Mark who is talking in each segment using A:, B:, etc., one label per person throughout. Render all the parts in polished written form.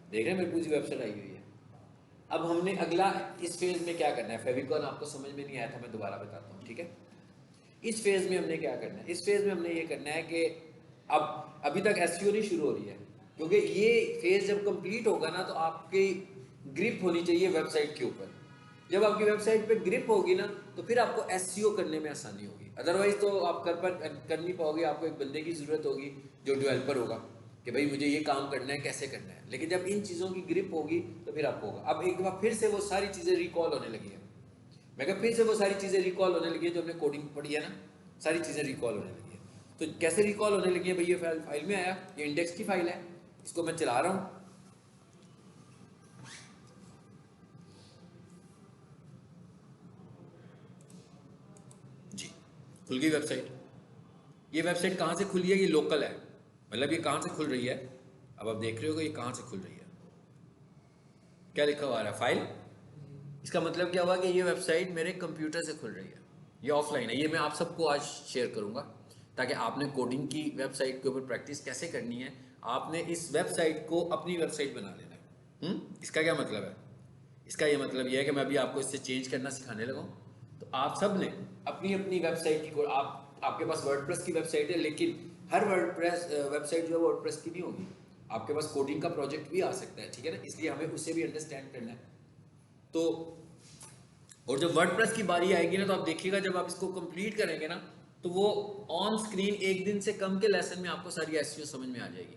A: देख रहे हैं मेरी पूरी वेबसाइट आई हुई है। अब हमने अगला इस फेज में क्या करना है, फेविकॉल आपको समझ में नहीं आया था, मैं दोबारा बताता हूँ, ठीक है। इस फेज में हमने क्या करना है, इस फेज में हमने ये करना है कि अब अभी तक एसईओ नहीं शुरू हो रही है, क्योंकि ये फेज जब कंप्लीट होगा ना तो आपकी ग्रिप होनी चाहिए वेबसाइट के ऊपर। जब आपकी वेबसाइट पे ग्रिप होगी ना तो फिर आपको एसईओ करने में आसानी होगी, अदरवाइज तो आप कर नहीं पाओगे। आपको एक बंदे की ज़रूरत होगी जो डेवलपर होगा कि भाई मुझे ये काम करना है, कैसे करना है। लेकिन जब इन चीज़ों की ग्रिप होगी तो फिर आपको होगा। अब एक बार फिर से वो सारी चीज़ें रिकॉल होने लगी है, मैं कहा फिर से वो सारी चीज़ें रिकॉल होने लगी है जो हमने कोडिंग पढ़ी है ना, सारी चीज़ें रिकॉल होने लगी है। तो कैसे रिकॉल होने लगी है भाई, ये फाइल में आया, ये इंडेक्स की फाइल है, इसको मैं चला रहा हूँ। जी, खुल गई वेबसाइट। ये वेबसाइट कहाँ से खुली है, ये लोकल है, मतलब ये कहाँ से खुल रही है। अब आप देख रहे हो कि ये कहाँ से खुल रही है, क्या लिखा हुआ है, फाइल। इसका मतलब क्या हुआ कि ये वेबसाइट मेरे कंप्यूटर से खुल रही है, ये ऑफलाइन है। ये मैं आप सबको आज शेयर करूंगा ताकि आपने कोडिंग की वेबसाइट के ऊपर प्रैक्टिस कैसे करनी है। आपने इस वेबसाइट को अपनी वेबसाइट बना लेना है। इसका क्या मतलब है, इसका ये मतलब ये है कि मैं अभी आपको इससे चेंज करना सिखाने लगा हूँ। तो आप सब ने अपनी अपनी वेबसाइट की आपके पास वर्डप्रेस की वेबसाइट है, लेकिन हर वर्डप्रेस वेबसाइट जो है वर्डप्रेस की नहीं होगी। आपके पास कोडिंग का प्रोजेक्ट भी आ सकता है, ठीक है ना, इसलिए हमें उसे भी अंडरस्टैंड करना है। तो और जब वर्डप्रेस की बारी आएगी ना तो आप देखिएगा जब आप इसको कंप्लीट करेंगे ना तो वो ऑन स्क्रीन एक दिन से कम के लेसन में आपको सारी एसईओ समझ में आ जाएगी,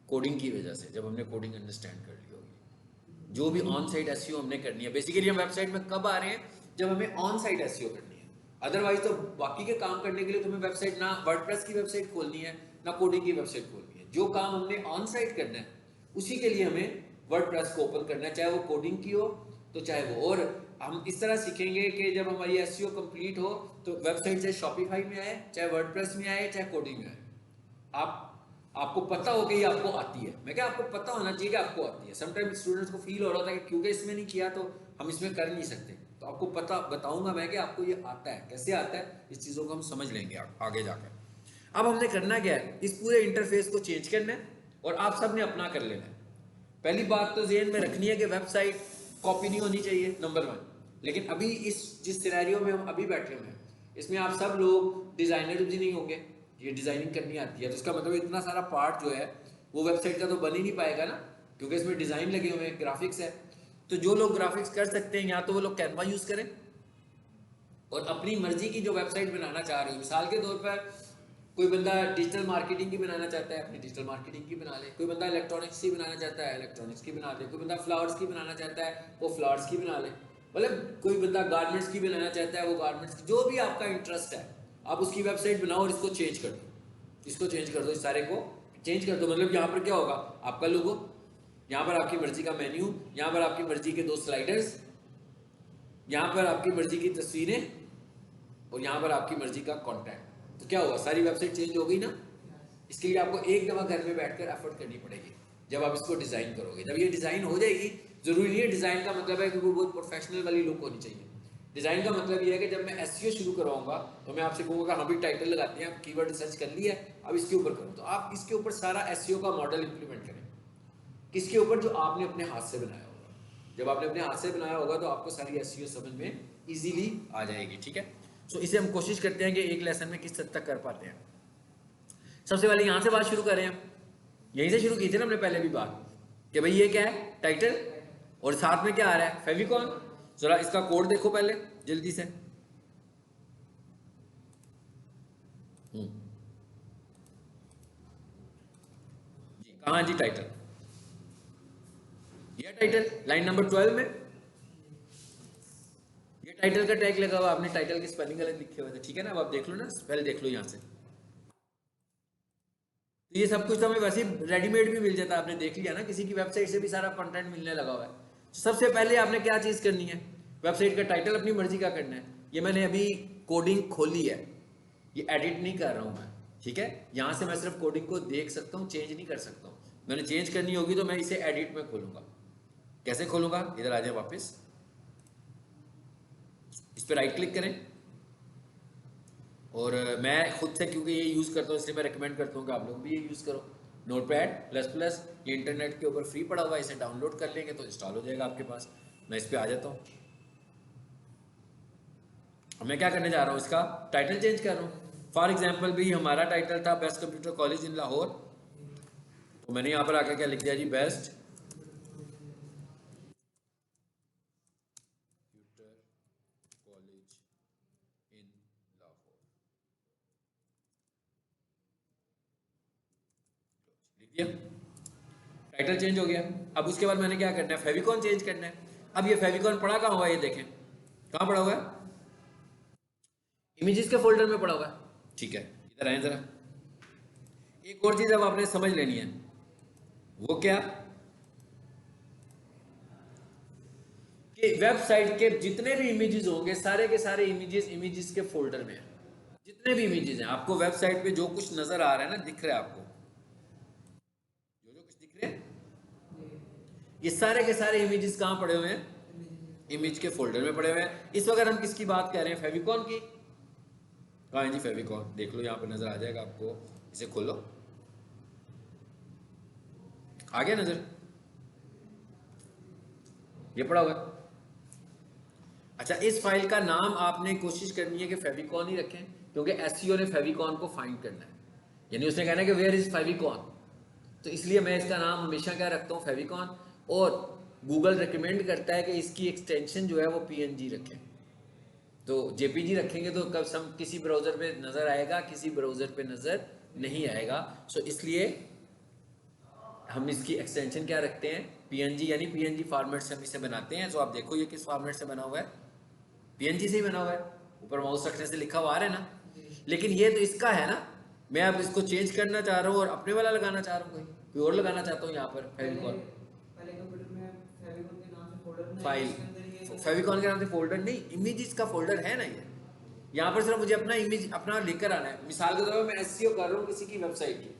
A: कोडिंग की वजह से। जब हमने कोडिंग अंडरस्टैंड कर ली होगी, जो भी ऑन साइट एसईओ हमने करनी है। बेसिकली हम वेबसाइट में कब आ रहे हैं, जब हमें ऑन साइट एसईओ करनी है। अदरवाइज तो बाकी के काम करने के लिए तुम्हें वेबसाइट ना वर्डप्रेस की वेबसाइट खोलनी है ना कोडिंग की वेबसाइट खोलनी है। जो काम हमने ऑन साइट करना है उसी के लिए हमें वर्डप्रेस को ओपन करना है, चाहे वो कोडिंग की हो तो चाहे वो। और हम इस तरह सीखेंगे कि जब हमारी एसईओ कंप्लीट हो तो वेबसाइट चाहे शॉपिफाई में आए, चाहे वर्डप्रेस में आए, चाहे कोडिंग में आए, आप आपको पता हो कि ये आपको आती है। मैं क्या, आपको पता होना चाहिए कि आपको आती है। समटाइम स्टूडेंट्स को फील हो रहा था कि क्योंकि इसमें नहीं किया तो हम इसमें कर नहीं सकते। तो आपको पता बताऊंगा मैं कि आपको ये आता है, कैसे आता है, इस चीज़ों को हम समझ लेंगे आगे जाकर। अब हमने करना क्या है, इस पूरे इंटरफेस को चेंज करना है और आप सब ने अपना कर लेना है। पहली बात तो जेहन में रखनी है कि वेबसाइट कॉपी नहीं होनी चाहिए, नंबर 1। लेकिन अभी इस जिस सिनेरियो में हम अभी बैठे हुए हैं इसमें आप सब लोग डिज़ाइनर भी नहीं होंगे, ये डिज़ाइनिंग करनी आती है। तो इसका मतलब इतना सारा पार्ट जो है वो वेबसाइट का तो बन ही नहीं पाएगा ना, क्योंकि इसमें डिज़ाइन लगे हुए हैं, ग्राफिक्स है। तो जो लोग ग्राफिक्स कर सकते हैं या तो वो लोग कैनवा यूज़ करें और अपनी मर्जी की जो वेबसाइट बनाना चाह रहे हो। मिसाल के तौर पर कोई बंदा डिजिटल मार्केटिंग की बनाना चाहता है, अपनी डिजिटल मार्केटिंग की बना ले। कोई बंदा इलेक्ट्रॉनिक्स की बनाना चाहता है, इलेक्ट्रॉनिक्स की बना ले। कोई बंदा फ्लावर्स की बनाना चाहता है, वो फ्लावर्स की बना ले। मतलब कोई बंदा गारमेंट्स की बनाना चाहता है, वो गारमेंट्स की। जो भी आपका इंटरेस्ट है आप उसकी वेबसाइट बनाओ और इसको चेंज कर दो, इसको चेंज कर दो, इस सारे को चेंज कर दो। मतलब यहाँ पर क्या होगा, आपका लोगो, यहाँ पर आपकी मर्जी का मेन्यू, यहाँ पर आपकी मर्जी के 2 स्लाइडर्स, यहाँ पर आपकी मर्जी की तस्वीरें और यहाँ पर आपकी मर्जी का कॉन्टैक्ट। तो क्या हुआ, सारी वेबसाइट चेंज हो गई ना। इसके लिए आपको एक दफ़ा घर में बैठकर एफर्ट करनी पड़ेगी जब आप इसको डिज़ाइन करोगे। जब ये डिज़ाइन हो जाएगी, ज़रूरी नहीं है डिज़ाइन का मतलब है कि वो बहुत प्रोफेशनल वाली लुक होनी चाहिए। डिज़ाइन का मतलब ये है कि जब मैं एसईओ शुरू करवाऊंगा तो मैं आपसे कहूँगा हाँ भी टाइटल लगाते हैं, कीवर्ड रिसर्च कर लिया है, अब इसके ऊपर करो। तो आप इसके ऊपर सारा एसईओ का मॉडल इंप्लीमेंट करें, किसके ऊपर, जो आपने अपने हाथ से बनाया होगा। जब आपने अपने हाथ से बनाया होगा तो आपको सारी एसईओ समझ में इजीली आ जाएगी, ठीक है। सो इसे हम कोशिश करते हैं कि एक लेसन में किस हद तक कर पाते हैं। सबसे पहले यहां से बात शुरू करें हम, यहीं से शुरू की थी ना हमने पहले भी बात कि भाई ये क्या है, टाइटल, और साथ में क्या आ रहा है, फेविकॉन। जरा इसका कोड देखो पहले जल्दी से। जी कहाँ जी टाइटल, ये टाइटल लाइन नंबर 12 में ये टाइटल का टैग लगा हुआ, आपने टाइटल के स्पेलिंग गलत लिखे हुए थे, ठीक है ना। अब आप देख लो ना, स्पेल देख लो यहाँ से। तो ये सब कुछ तो हमें वैसे ही रेडीमेड भी मिल जाता है, आपने देख लिया ना, किसी की वेबसाइट से भी सारा कंटेंट मिलने लगा हुआ है। तो सबसे पहले आपने क्या चीज़ करनी है, वेबसाइट का टाइटल अपनी मर्जी का करना है। ये मैंने अभी कोडिंग खोली है, ये एडिट नहीं कर रहा हूँ मैं, ठीक है। यहाँ से मैं सिर्फ कोडिंग को देख सकता हूँ, चेंज नहीं कर सकता हूँ। मैंने चेंज करनी होगी तो मैं इसे एडिट में खोलूंगा। कैसे खोलूंगा, इधर आ जाए वापस, इस पर राइट क्लिक करें और मैं खुद से क्योंकि ये यूज़ करता हूँ इसलिए मैं रिकमेंड करता हूँ कि आप लोग भी ये यूज़ करो। नोटपैड प्लस प्लस, ये इंटरनेट के ऊपर फ्री पड़ा हुआ है, इसे डाउनलोड कर लेंगे तो इंस्टॉल हो जाएगा आपके पास। मैं इस पर आ जाता हूँ। मैं क्या करने जा रहा हूँ, इसका टाइटल चेंज कर रहा हूँ। फॉर एग्जाम्पल भी हमारा टाइटल था best computer college in Lahore, तो मैंने यहाँ पर आकर क्या लिख दिया जी, best computer college in Lahore लिख दिया। टाइटल चेंज हो गया। अब उसके बाद मैंने क्या करना है, फेविकॉन चेंज करना है। अब ये फेविकॉन पड़ा कहाँ हुआ है, ये देखें कहाँ पड़ा हुआ है, इमेजेस के फोल्डर में पड़ा हुआ है। ठीक है, इधर आए जरा। एक और चीज अब आपने समझ लेनी है, वो क्या कि वेबसाइट के जितने भी इमेजेस होंगे सारे के सारे इमेजेस के फोल्डर में है। जितने भी इमेजेस हैं आपको वेबसाइट पे जो कुछ नजर आ रहा है ना, दिख रहा है आपको, जो जो कुछ दिख रहे हैं, ये सारे के सारे इमेजेस कहाँ पड़े हुए हैं, इमेज के फोल्डर में पड़े हुए हैं। इस वक्त हम किसकी बात कर रहे हैं, फेविकॉन की। कहाँ है जी फेविकॉन, देख लो यहाँ पर नजर आ जाएगा आपको, इसे खोलो, आ गया नजर, ये पड़ा हुआ है। अच्छा, इस फाइल का नाम आपने कोशिश करनी है कि फेविकॉन ही रखें, क्योंकि एसईओ ने फेविकॉन को फाइंड करना है, यानी उसने कहना है कि वेयर इज फेविकॉन, तो इसलिए मैं इसका नाम हमेशा क्या रखता हूँ, फेविकॉन। और गूगल रिकमेंड करता है कि इसकी एक्सटेंशन जो है वो पीएनजी रखें, तो जेपीजी रखेंगे तो कब सम किसी ब्राउज़र पे नज़र आएगा, किसी ब्राउज़र पे नज़र नहीं आएगा। सो इसलिए हम इसकी एक्सटेंशन क्या रखते हैं, पीएनजी, यानी पीएनजी फॉर्मेट से हम इसे बनाते हैं। तो आप देखो ये किस फॉर्मेट से बना हुआ है, पीएनजी से ही बना हुआ है, ऊपर माउस रखने से लिखा हुआ आ रहा है ना। लेकिन ये तो इसका है ना, मैं अब इसको चेंज करना चाह रहा हूँ और अपने वाला लगाना चाह रहा हूँ, कोई और लगाना चाहता हूँ यहाँ पर फेविकॉन। फाइल फेविकॉन के नाम से फोल्डर नहीं, इमेजेस का फोल्डर है ना ये। यहाँ पर सिर्फ मुझे अपना इमेज अपना लेकर आना है। मिसाल के तौर पर मैं एसईओ कर रहा हूँ किसी की वेबसाइट की,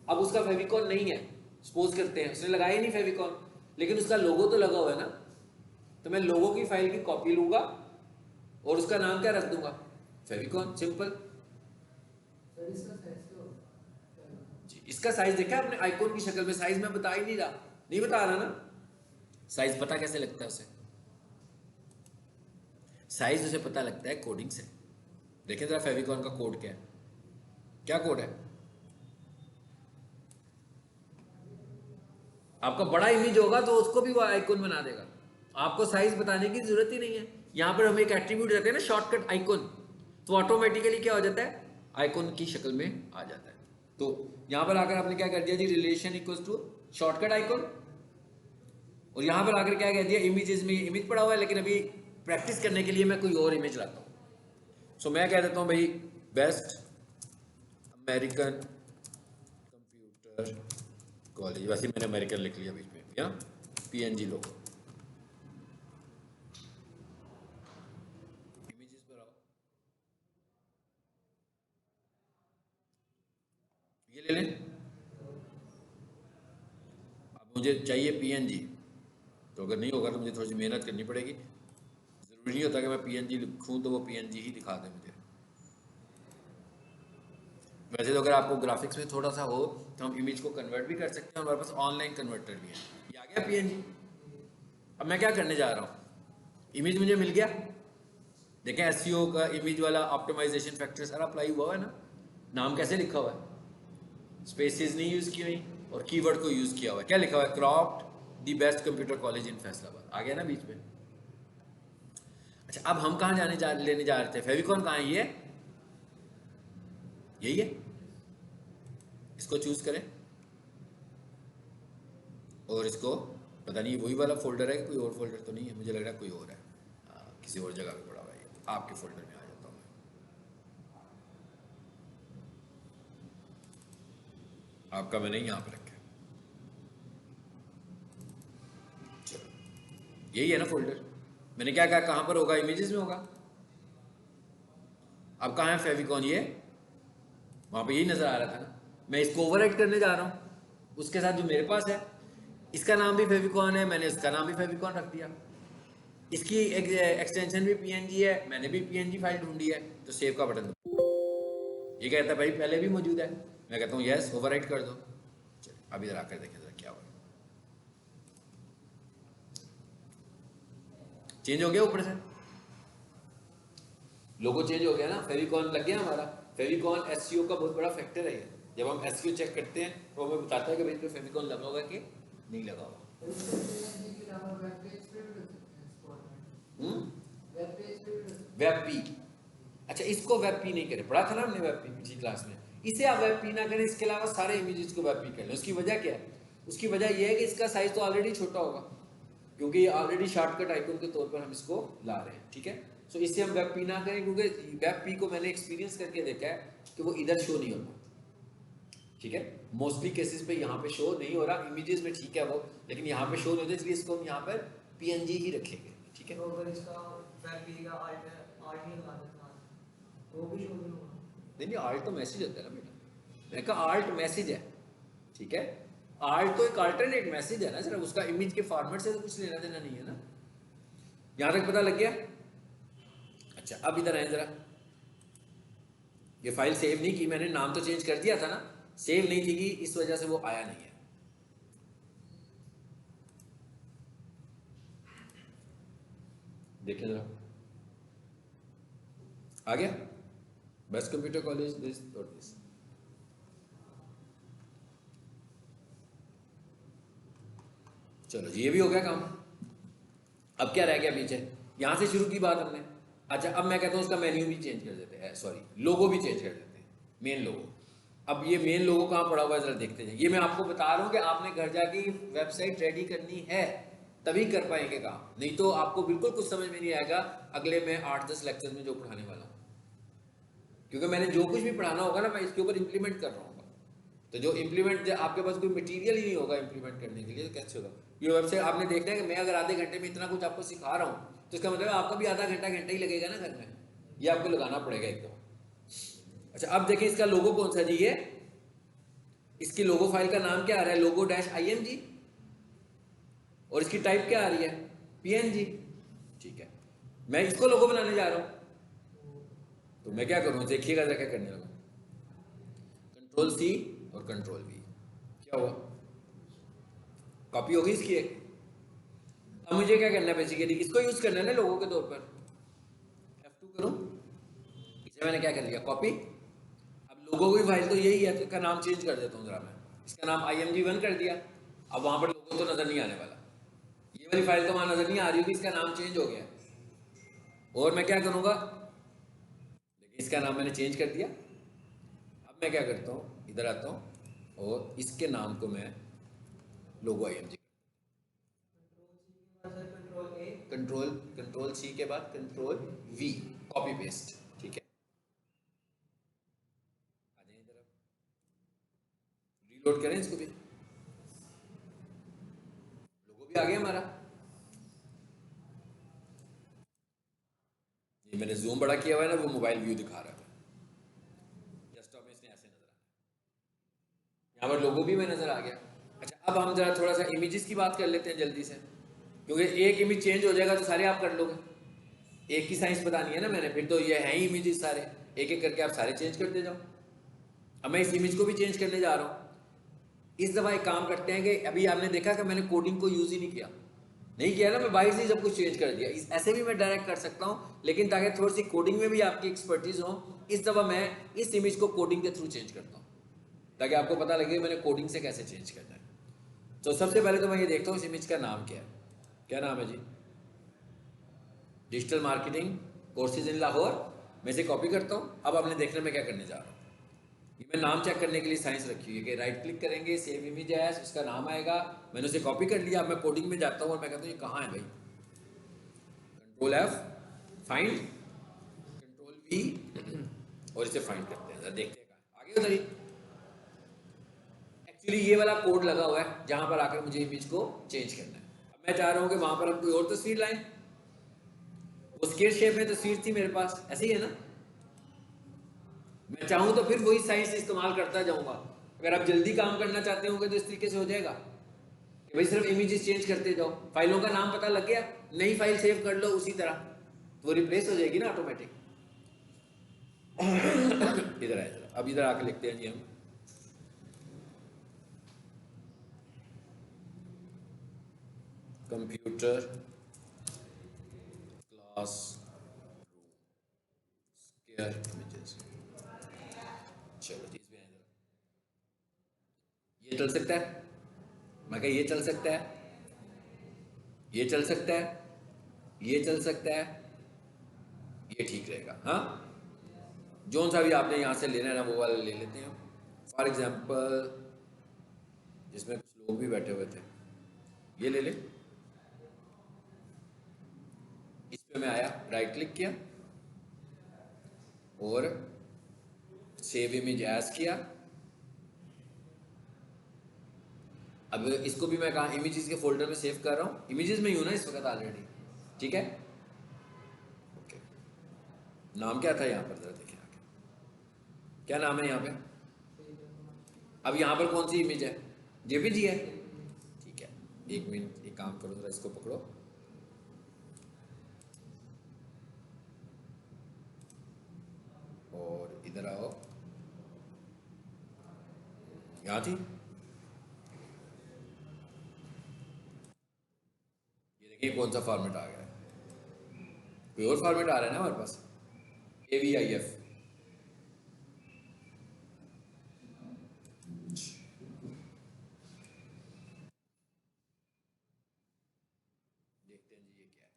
A: अब उसका फेविकॉन नहीं है, सपोज करते हैं उसने लगाया ही नहीं फेविकॉन, लेकिन उसका लोगो तो लगा हुआ है ना, तो मैं लोगो की फाइल की कॉपी लूंगा और उसका नाम क्या रख दूंगा, फेविकॉन, सिंपल। इसका साइज देखा आपने, आइकॉन की शक्ल में साइज में बता ही नहीं रहा, नहीं बता रहा ना, साइज पता कैसे लगता है उसे, साइज उसे पता लगता है कोडिंग से। देखिए जरा फेविकॉन का कोड क्या है, क्या कोड है, आपका बड़ा इमेज होगा तो उसको भी वो आइकॉन बना देगा, आपको साइज बताने की जरूरत ही नहीं है। यहां पर हम एक एट्रीब्यूट देते हैं ना, शॉर्टकट आइकॉन, तो ऑटोमेटिकली क्या हो जाता है, आइकॉन की शक्ल में आ जाता है। तो यहां पर आकर आपने क्या कर दिया जी, relation equals to shortcut icon, और यहां पर आकर क्या कह दिया, इमेजेस में इमेज पड़ा हुआ है, लेकिन अभी प्रैक्टिस करने के लिए मैं कोई और इमेज लाता हूं। सो मैं कह देता हूं भाई बेस्ट अमेरिकन कंप्यूटर कॉलेज, वैसे मैंने अमेरिकन लिख लिया बीच में, या पीएनजी लोगो, इमेजेस पर आओ, ये ले लें। अब मुझे चाहिए पीएनजी, तो अगर नहीं होगा तो मुझे थोड़ी सी मेहनत करनी पड़ेगी, जरूरी नहीं होता कि मैं पीएनजी लिखूं तो वो पीएनजी ही दिखा दे मुझे। वैसे तो अगर आपको ग्राफिक्स में थोड़ा सा हो तो हम इमेज को कन्वर्ट भी कर सकते हैं, हमारे पास ऑनलाइन कन्वर्टर भी है। ये आ गया पीएनजी। अब मैं क्या करने जा रहा हूँ, इमेज मुझे मिल गया, देखें एसईओ का इमेज वाला ऑप्टिमाइजेशन फैक्टर सारा अप्लाई हुआ है ना, नाम कैसे लिखा हुआ है, स्पेसेस नहीं यूज की हुई और कीवर्ड को यूज किया हुआ है, क्या लिखा हुआ है, cropped the best computer college in Faisalabad, आ गया ना बीच में। अच्छा, अब हम कहाँ लेने जा रहे थे, फेविकॉन कहाँ है, ये यही है, इसको चूज करें और इसको, पता नहीं वही वाला फोल्डर है कि कोई और फोल्डर तो नहीं है, मुझे लग रहा है कोई और है, किसी और जगह पे पड़ा हुआ है, आपके फोल्डर में आ जाता हूँ मैं। आपका मैंने यहाँ पे रखा है, चलो यही है ना फोल्डर। मैंने क्या कहा, कहाँ पर होगा, इमेजेस में होगा। अब कहाँ है फेविकॉन, ये वहाँ पे यही नज़र आ रहा था ना, मैं इसको ओवरराइट करने जा रहा हूँ उसके साथ जो मेरे पास है, इसका नाम भी फेविकॉन है, मैंने इसका नाम भी फेविकॉन रख दिया, इसकी एक्सटेंशन भी पीएनजी है, मैंने भी पीएनजी फाइल ढूंढी है, तो सेव का बटन दो। ये कहता है भाई पहले भी मौजूद है, मैं कहता हूँ यस ओवरराइट कर दो, अब इधर आकर देखें जरा क्या हुआ, चेंज हो गया ऊपर से, लोगो चेंज हो गया ना, फेविकॉन लग गया हमारा। फेविकॉन एसईओ का बहुत बड़ा फैक्टर है ये। जब हम एसईओ चेक करते हैं तो हमें बताता है कि भाई इस पे फेविकॉन लगा होगा कि नहीं लगा होगा। वेब पी, अच्छा इसको वेब पी नहीं करें, पढ़ा था ना हमने वेब पी पिछली क्लास में। इसे आप वेब पी ना करें, इसके अलावा सारे इमेजेस को वेब पी कर लें। उसकी वजह क्या है? उसकी वजह यह है कि इसका साइज तो ऑलरेडी छोटा होगा, क्योंकि ये ऑलरेडी शॉर्टकट आइकन के तौर पर हम इसको ला रहे हैं, ठीक है। सो इससे हम वेब पी ना करें, क्योंकि वेब पी को मैंने एक्सपीरियंस करके देखा है कि वो इधर शो नहीं होता, ठीक है। मोस्टली केसेस पे यहाँ पे शो नहीं हो रहा, इमेजेस में ठीक है वो, लेकिन यहाँ पे शो नहीं होता, इसलिए इसको हम यहाँ पर पीएनजी ही रखेंगे, ठीक है।
B: तो अगर इसका वेब पी का आर्ट नहीं लगा देता तो भी शो नहीं होगा?
A: नहीं आर्ट तो मैसेज होता है ना बेटा, मैंने कहा आर्ट मैसेज है, ठीक है। आर्ट तो एक अल्टरनेट मैसेज है ना, सिर्फ उसका इमेज के फॉर्मेट से तो कुछ लेना देना नहीं है ना। यहां तक पता लग गया? अच्छा अब इधर आए जरा, ये फाइल सेव नहीं की मैंने, नाम तो चेंज कर दिया था ना, सेव नहीं थी कि इस वजह से वो आया नहीं है। देखिए जरा, आ गया बेस्ट कंप्यूटर कॉलेज दिस और दिस। चलो जी ये भी हो गया काम। अब क्या रह गया पीछे? यहां से शुरू की बात हमने। अच्छा अब मैं कहता हूं उसका मेन्यू भी चेंज कर देते हैं, सॉरी लोगो भी चेंज कर देते हैं, मेन लोगो। अब ये मेन लोगो कहां पड़ा हुआ है जरा देखते हैं। ये मैं आपको बता रहा हूं कि आपने घर जाके वेबसाइट रेडी करनी है तभी कर पाएंगे काम, नहीं तो आपको बिल्कुल कुछ समझ में नहीं आएगा अगले मैं 8-10 लेक्चर में जो पढ़ाने वाला हूं, क्योंकि मैंने जो कुछ भी पढ़ाना होगा ना मैं इसके ऊपर इंप्लीमेंट कर रहा हूँ। तो जो इंप्लीमेंट, आपके पास कोई मटेरियल ही नहीं होगा इंप्लीमेंट करने के लिए तो कैसे होगा? ये वेबसाइट आपने देखना है कि मैं अगर आधे घंटे में इतना कुछ आपको सिखा रहा हूँ तो इसका मतलब आपका भी आधा घंटा ही लगेगा ना घर में, ये आपको लगाना पड़ेगा एकदम। अच्छा अब देखिए इसका लोगो कौन सा जी, ये इसकी लोगो फाइल का नाम क्या आ रहा है? logo-img, और इसकी टाइप क्या आ रही है? png, ठीक है। मैं इसको लोगो बनाने जा रहा हूं तो मैं क्या करूं, देखिएगा जरा क्या करने लगा। Ctrl+C और Ctrl+V, क्या हुआ? कॉपी होगी इसकी एक। अब मुझे क्या करना है, बेसिकली इसको यूज करना है ना लोगों के तौर पर। F2 करूं, इसे मैंने क्या कर लिया, कॉपी। अब लोगों की फाइल तो यही है, तो इसका नाम चेंज कर देता हूं जरा मैं, इसका नाम img1 कर दिया। अब वहां पर लोगो तो नजर नहीं आने वाला, ये वाली फाइल तो वहां नजर नहीं आ रही होगी, इसका नाम चेंज हो गया। और मैं क्या करूंगा, देखिए इसका नाम मैंने चेंज कर दिया। अब मैं क्या करता हूं, इधर आता हूं और इसके नाम को मैं लोगो img, कंट्रोल-C के बाद Ctrl+V, कॉपी पेस्ट, ठीक है। आ जाइए इधर, रीलोड करें इसको भी, लोगो भी आ गया हमारा। ये मैंने जूम बड़ा किया हुआ है ना, वो मोबाइल व्यू दिखा रहा है, डेस्कटॉप में इसने ऐसे नजर आना, यहाँ पर लोगो भी में नजर आ गया। अच्छा अब हम जरा थोड़ा सा इमेजेस की बात कर लेते हैं जल्दी से, क्योंकि एक इमेज चेंज हो जाएगा तो सारे आप कर लोगे, एक ही साइंस बतानी है ना मैंने, फिर तो ये है ही इमेजेस सारे, एक एक करके आप सारे चेंज करते जाओ। अब मैं इस इमेज को भी चेंज करने जा रहा हूँ। इस दफा एक काम करते हैं कि अभी आपने देखा कि मैंने कोडिंग को यूज ही नहीं किया ना, मैं बाहर से ही सब कुछ चेंज कर दिया। ऐसे भी मैं डायरेक्ट कर सकता हूँ, लेकिन ताकि थोड़ी सी कोडिंग में भी आपकी एक्सपर्टीज हो, इस दफा मैं इस इमेज को कोडिंग के थ्रू चेंज करता हूँ, ताकि आपको पता लगे मैंने कोडिंग से कैसे चेंज करना है। तो सबसे पहले तो मैं ये देखता हूँ इस इमेज का नाम क्या है। क्या नाम है जी? Digital marketing courses in Lahore. मैं इसे कॉपी करता हूँ। अब आपने देखना मैं क्या करने जा रहा हूँ। ये मैं नाम चेक करने के लिए साइंस रखी हुई है कि राइट क्लिक करेंगे, सेव इमेज एज, उसका नाम आएगा, मैंने उसे कॉपी कर लिया। अब मैं कोडिंग में जाता हूँ और मैं कहता हूँ ये कहाँ है भाई, Ctrl+F फाइंड, Ctrl+V और इसे फाइंड करते हैं, देखते हैं आगे उधर ही। एक्चुअली ये वाला कोड लगा हुआ है जहां पर आकर मुझे इमेज को चेंज करना है। अब मैं चाह रहा हूं कि वहां पर हम कोई और तस्वीर लाएं, वो स्केयर शेप में तस्वीर थी मेरे पास, ऐसे ही है ना। मैं चाहूं तो फिर वही साइंस इस्तेमाल करता जाऊंगा। अगर आप जल्दी काम करना चाहते होंगे तो इस तरीके से हो जाएगा कि भाई सिर्फ इमेजेस चेंज करते जाओ, फाइलों का नाम पता लग गया, नई फाइल सेव कर लो उसी तरह, तो वो रिप्लेस हो जाएगी ना ऑटोमेटिक। इधर आए जरा, अब इधर आके लिखते हैं जी हम कंप्यूटर क्लास स्केयर इमेजेस। चलो जी, इसमें ये चल सकता है, मैं कहा ये चल सकता है, ये चल सकता है, ये चल सकता है, ये ठीक रहेगा। हाँ, जोन सा भी आपने यहाँ से लेना है ना वो वाला ले लेते हैं। फॉर एग्जांपल जिसमें कुछ लोग भी बैठे हुए थे, ये ले ले। इस पे मैं आया, राइट क्लिक किया और सेव इमेज एज किया। अब इसको भी मैं कहा इमेजेस के फोल्डर में सेव कर रहा हूँ, इमेजेस में ही हूँ ना इस वक्त ऑलरेडी। ठीक है, ओके। नाम क्या था यहाँ पर, जरा देखिए आगे क्या नाम है यहाँ पे। अब यहाँ पर कौन सी इमेज है, जेपीजी है। ठीक है, एक मिनट, एक काम करो, जरा इसको पकड़ो, और इधर आओ, यहाँ थी। ये देखिए कौन सा फॉर्मेट आ गया है, कोई और फॉर्मेट आ रहा है ना हमारे पास, AVIF। देखते हैं जी ये क्या है,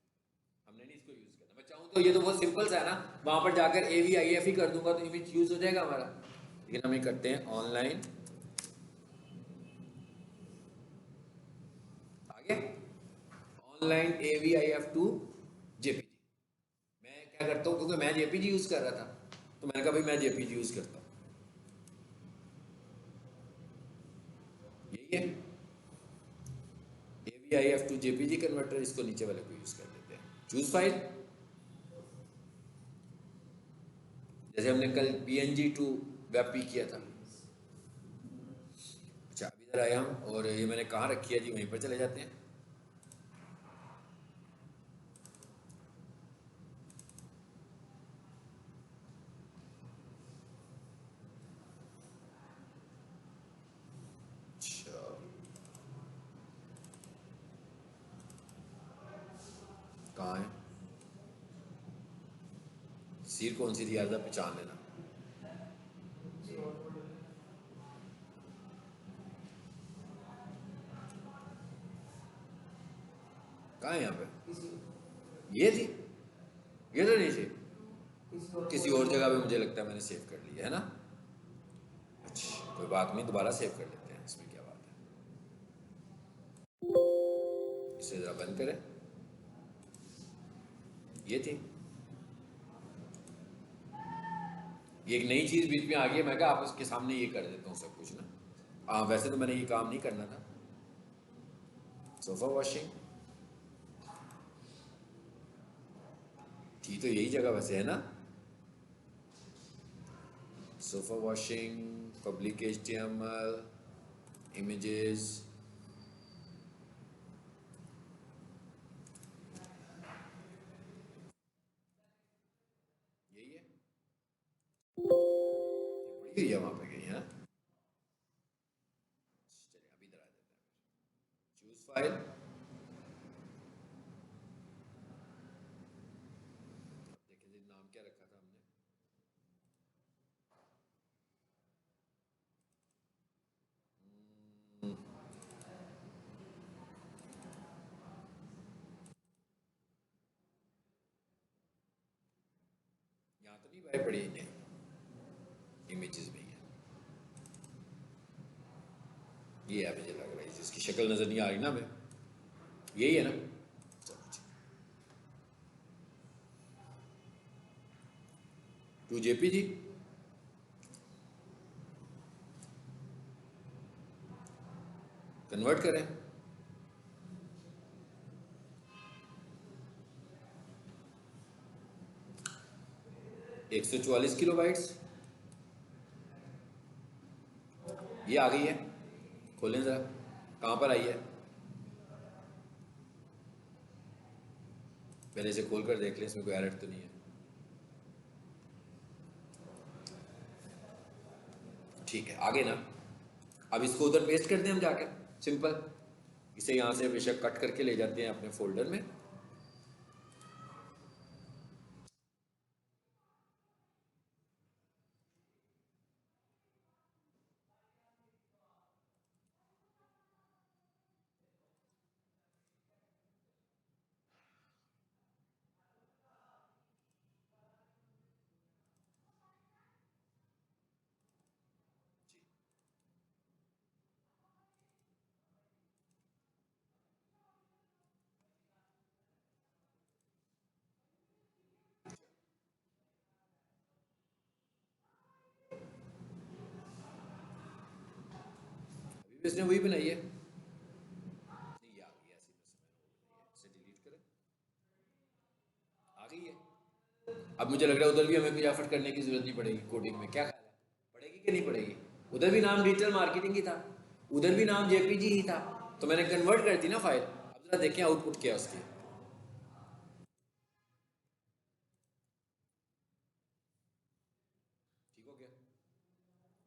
A: हमने नहीं इसको यूज करना। मैं चाहूँ तो ये तो बहुत सिंपल सा है ना, वहां पर जाकर AVIF ही कर दूंगा तो इमेज यूज हो जाएगा हमारा। लेकिन हम ये करते हैं ऑनलाइन, आगे ऑनलाइन AVIF टू JPG। मैं क्या करता हूँ, क्योंकि मैं JPG यूज कर रहा था तो मैंने कहा भाई मैं JPG यूज करता हूँ। यही है AVIF टू JPG कन्वर्टर, इसको नीचे वाले को यूज कर लेते हैं। चूज फाइल, जैसे हमने कल PNG टू WebP किया था। अच्छा, अब इधर आए हम, और ये मैंने कहाँ रखी है जी, वहीं पर चले जाते हैं। अच्छा, कहाँ है सीर, कौन सी थी यार, पहचान लेना। कहाँ है यहाँ पे, ये थी, ये तो नहीं थी, किसी और जगह पे मुझे लगता है मैंने सेव कर लिया है ना। अच्छा कोई बात नहीं, दोबारा सेव कर लेते हैं, इसमें क्या बात है। इसे जरा बंद करें, ये थी, ये एक नई चीज बीच में आ गई है, मैं कहा आप उसके सामने ये कर देता हूँ सब कुछ ना। हाँ, वैसे तो मैंने ये काम नहीं करना था। सोफा वॉशिंग थी तो यही जगह वैसे है ना, sofa washing, public HTML, images, यही है, बड़ी हुई है वहां पे गई है। चलिए अभी इधर आ जाते हैं, चूज फाइल, देखिए जी नाम क्या रखा था हमने, यहाँ तो नहीं भाई, पड़ी नहीं, इमेजेस में ही है। ये है, मुझे लग रहा है जिसकी शक्ल नजर नहीं आ रही ना हमें, यही है ना। टू JPG, कन्वर्ट करें, एक 144 किलोबाइट्स, ये आ गई है। खोलें जरा, कहाँ पर आई है, पहले इसे खोल कर देख लें, इसमें कोई एरर तो नहीं है। ठीक है, आगे ना, अब इसको उधर पेस्ट कर दें हम जाकर, सिंपल। इसे यहाँ से बेशक कट करके ले जाते हैं अपने फोल्डर में। अभी भी इसने वही बनाई है, नहीं ये आ गई ऐसी, इसे डिलीट करें, आ गई है। अब मुझे लग रहा है उधर भी हमें कोई एफर्ट करने की जरूरत नहीं पड़ेगी कोडिंग में, क्या ख्याल है, पड़ेगी कि नहीं पड़ेगी? उधर भी नाम डिजिटल मार्केटिंग ही था, उधर भी नाम जेपीजी ही था, तो मैंने कन्वर्ट कर दी ना फाइल। अब जरा देखें आउटपुट क्या है उसकी। ठीक हो गया,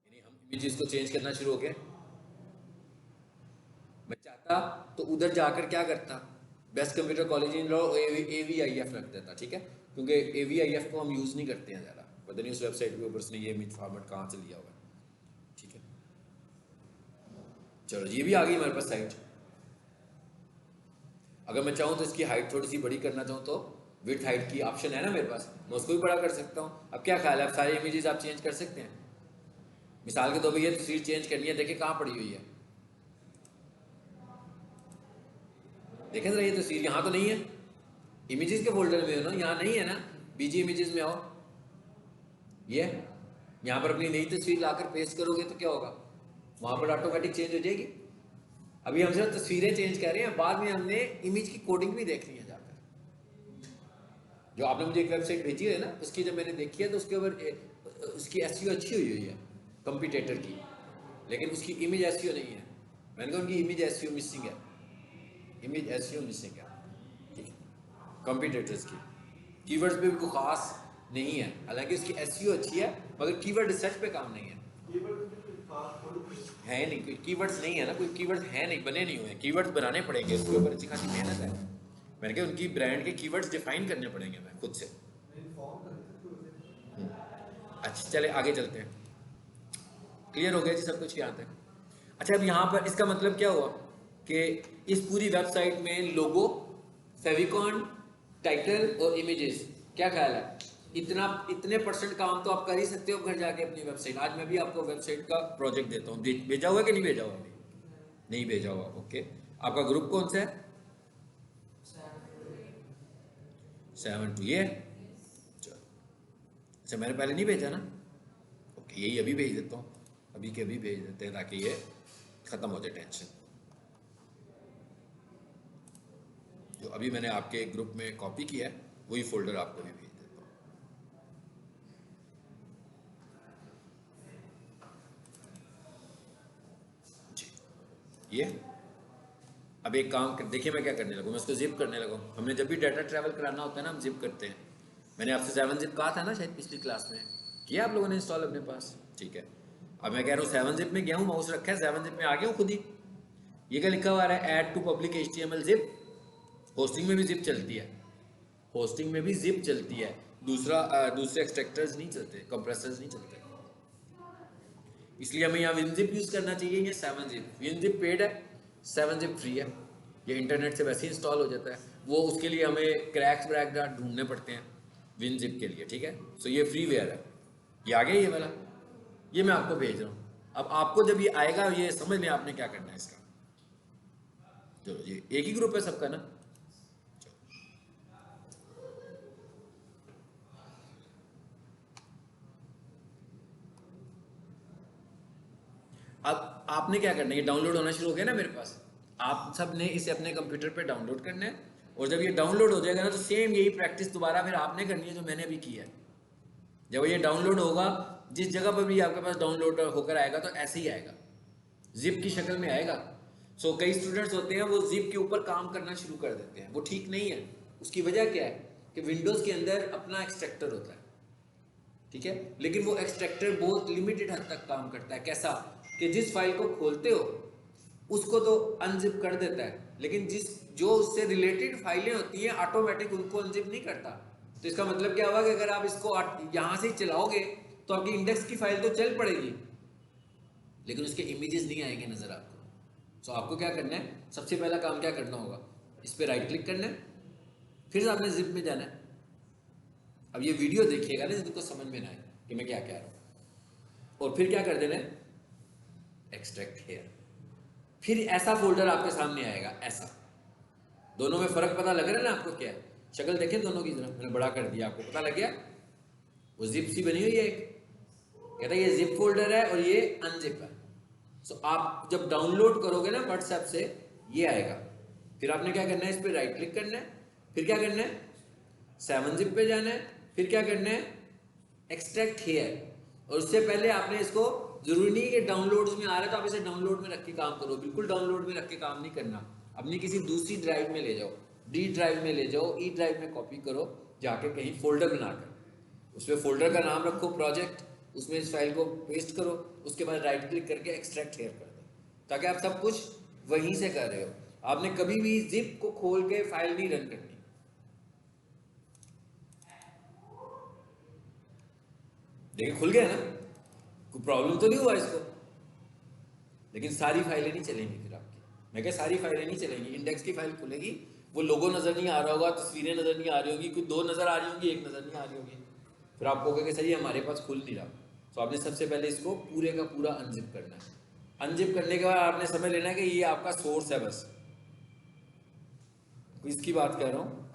A: यानी हम इमेजेस को चेंज करना शुरू हो गए। मैं चाहता तो उधर जाकर क्या करता, बेस्ट कंप्यूटर कॉलेज इन AVIF रख देता, ठीक है, क्योंकि AVIF को हम यूज़ नहीं करते हैं ज़्यादा, पता नहीं उस वेबसाइट के ऊपर उसने ये इमेज फॉर्मेट कहाँ से लिया हुआ है। ठीक है, चलो ये भी आ गई हमारे पास साइट। अगर मैं चाहूँ तो इसकी हाइट थोड़ी सी बड़ी करना चाहूँ तो विड्थ हाइट की ऑप्शन है ना मेरे पास, मैं उसको भी बड़ा कर सकता हूँ। अब क्या ख्याल है, आप सारे इमेजेस आप चेंज कर सकते हैं। मिसाल के तौर पर ये तस्वीर चेंज करनी है, देखिए कहाँ पड़ी हुई है, देखें जरा ये तस्वीर यहाँ तो नहीं है, इमेजेस के फोल्डर में हो ना, यहाँ नहीं है ना, बीजी इमेजेस में आओ, ये यहाँ पर अपनी नई तस्वीर लाकर पेस्ट करोगे तो क्या होगा, वहाँ पर ऑटोमेटिक चेंज हो जाएगी। अभी हम सिर्फ तस्वीरें चेंज कर रहे हैं, बाद में हमने इमेज की कोडिंग भी देखनी है जाकर। जो आपने मुझे एक वेबसाइट भेजी है ना, उसकी जब मैंने देखी है तो उसके ऊपर उसकी SEO अच्छी हुई है कंपटीटर की, लेकिन उसकी इमेज SEO नहीं है। मैंने कहा उनकी इमेज SEO मिसिंग है, इमेज SEO मिसिंग है, ठीक है, कंपटीटर्स की। कीवर्ड्स पे भी कोई खास नहीं है, हालांकि उसकी SEO अच्छी है, मगर कीवर्ड रिसर्च पे काम नहीं है। है नहीं, कोई कीवर्ड्स नहीं है ना, कोई कीवर्ड्स है नहीं, बने नहीं हुए, कीवर्ड्स बनाने पड़ेंगे, उसके ऊपर अच्छी खासी मेहनत है। मैंने कहा उनकी ब्रांड के कीवर्ड्स डिफाइन करने पड़ेंगे मैं खुद से। अच्छा चले आगे चलते हैं, क्लियर हो गया जी सब कुछ यहाँ तक। अच्छा अब यहाँ पर इसका मतलब क्या हुआ कि इस पूरी वेबसाइट में लोगो, फेविकॉन, टाइटल और इमेजेस, क्या ख्याल है, इतने % काम तो आप कर ही सकते हो घर जाके अपनी वेबसाइट। आज मैं भी आपको वेबसाइट का प्रोजेक्ट देता हूँ, भेजा हुआ कि नहीं भेजा हुआ, अभी नहीं भेजा हुआ, ओके। आपका ग्रुप कौन सा है, 7 ये, चलो अच्छा मैंने पहले नहीं भेजा ना, ओके यही अभी भेज देता हूँ, अभी के अभी भेज देते हैं ताकि ये ख़त्म हो जाए टेंशन। जो अभी मैंने आपके ग्रुप में कॉपी किया है वही फोल्डर आपको भी भेज देता हूँ। जी ये अब एक काम कर, देखिए मैं क्या करने लगूँ, मैं इसको जिप करने लगूँ। हमने जब भी डाटा ट्रैवल कराना होता है ना, हम जिप करते हैं। मैंने आपसे 7-zip कहा था ना शायद पिछली क्लास में, किया आप लोगों ने इंस्टॉल अपने पास, ठीक है। अब मैं कह रहा हूँ 7-zip में गया हूँ, माउस रखा है 7-zip में आ गया हूँ खुद ही। ये क्या लिखा हुआ है, add to public HTML zip. Hosting में भी जिप चलती है, होस्टिंग में भी जिप चलती है, दूसरे एक्सट्रैक्टर्स नहीं चलते, कंप्रेसर्स नहीं चलते, इसलिए हमें यहाँ WinZip यूज़ करना चाहिए या 7-zip। WinZip पेड है, 7-zip फ्री है, ये इंटरनेट से वैसे ही इंस्टॉल हो जाता है। वो उसके लिए हमें क्रैक्स व्रैक ढूंढने पड़ते हैं WinZip के लिए, ठीक है। सो ये फ्री वेयर है, ये आ गया ये वाला, ये मैं आपको भेज रहा हूँ। अब आपको जब ये आएगा ये समझ लें आपने क्या करना है इसका। चलो ये एक ही ग्रुप है सबका ना, अब आपने क्या करना है, ये डाउनलोड होना शुरू हो गया ना मेरे पास, आप सब ने इसे अपने कंप्यूटर पे डाउनलोड करना है, और जब ये डाउनलोड हो जाएगा ना तो सेम यही प्रैक्टिस दोबारा फिर आपने करनी है जो मैंने अभी की है। जब ये डाउनलोड होगा, जिस जगह पर भी आपके पास डाउनलोड होकर आएगा तो ऐसे ही आएगा, जिप की शक्ल में आएगा। सो कई स्टूडेंट्स होते हैं वो जिप के ऊपर काम करना शुरू कर देते हैं, वो ठीक नहीं है। उसकी वजह क्या है कि विंडोज़ के अंदर अपना एक्सट्रैक्टर होता है, ठीक है, लेकिन वो एक्सट्रैक्टर बहुत लिमिटेड हद तक काम करता है। कैसा कि जिस फाइल को खोलते हो उसको तो अनजिप कर देता है, लेकिन जो उससे रिलेटेड फाइलें होती हैं ऑटोमेटिक उनको अनजिप नहीं करता। तो इसका मतलब क्या हुआ कि अगर आप इसको यहाँ से ही चलाओगे तो आपकी इंडेक्स की फाइल तो चल पड़ेगी, लेकिन उसके इमेजेस नहीं आएंगे नजर आपको। तो आपको क्या करना है, सबसे पहला काम क्या करना होगा, इस पर राइट क्लिक करना है, फिर आपने जिप में जाना है। अब ये वीडियो देखिएगा ना जिनको समझ में ना आए कि मैं क्या कह रहा हूँ, और फिर क्या कर देना है, एक्सट्रैक्ट हेयर। फिर ऐसा फोल्डर आपके सामने आएगा ऐसा। दोनों में फर्क पता लग रहा है ना आपको, क्या है शक्ल देखें दोनों की, तरह मैंने बड़ा कर दिया, आपको पता लग गया। वो जिप सी बनी हुई है एक, कहता है ये जिप फोल्डर है और ये अनजिप है। सो आप जब डाउनलोड करोगे ना व्हाट्सएप से, ये आएगा। फिर आपने क्या करना है, इस पर राइट क्लिक करना है, फिर क्या करना है, 7 जिप पे जाना है, फिर क्या करना है, एक्सट्रैक्ट हेयर। और उससे पहले आपने इसको, जरूरी नहीं कि डाउनलोड्स में आ रहा है तो आप इसे डाउनलोड में रख के काम करो, बिल्कुल डाउनलोड में रख के काम नहीं करना। अपनी किसी दूसरी ड्राइव में ले जाओ, डी ड्राइव में ले जाओ, ई ड्राइव में कॉपी करो जाके कहीं फोल्डर बनाकर, उसमें फोल्डर का नाम रखो प्रोजेक्ट, उसमें इस फाइल को पेस्ट करो, उसके बाद राइट क्लिक करके एक्सट्रैक्ट हेयर कर दो, ताकि आप सब कुछ वहीं से कर रहे हो। आपने कभी भी जिप को खोल के फाइल नहीं रन करनी। देखिए खुल गया ना, कोई प्रॉब्लम तो नहीं हुआ इसको, लेकिन सारी फाइलें नहीं चलेंगी फिर आपकी। मैं क्या, सारी फाइलें नहीं चलेंगी, इंडेक्स की फाइल खुलेगी, वो लोगो नजर नहीं आ रहा होगा, तस्वीरें नजर नहीं आ रही होगी, कुछ 2 नजर आ रही होंगी, 1 नजर नहीं आ रही होगी, फिर आप कहोगे कि सही है हमारे पास खुल नहीं रहा। तो आपने सबसे पहले इसको पूरे का पूरा अनजिप करना है। अनजिप करने के बाद आपने समझ लेना है कि ये आपका सोर्स है, बस इसकी बात कर रहा हूँ,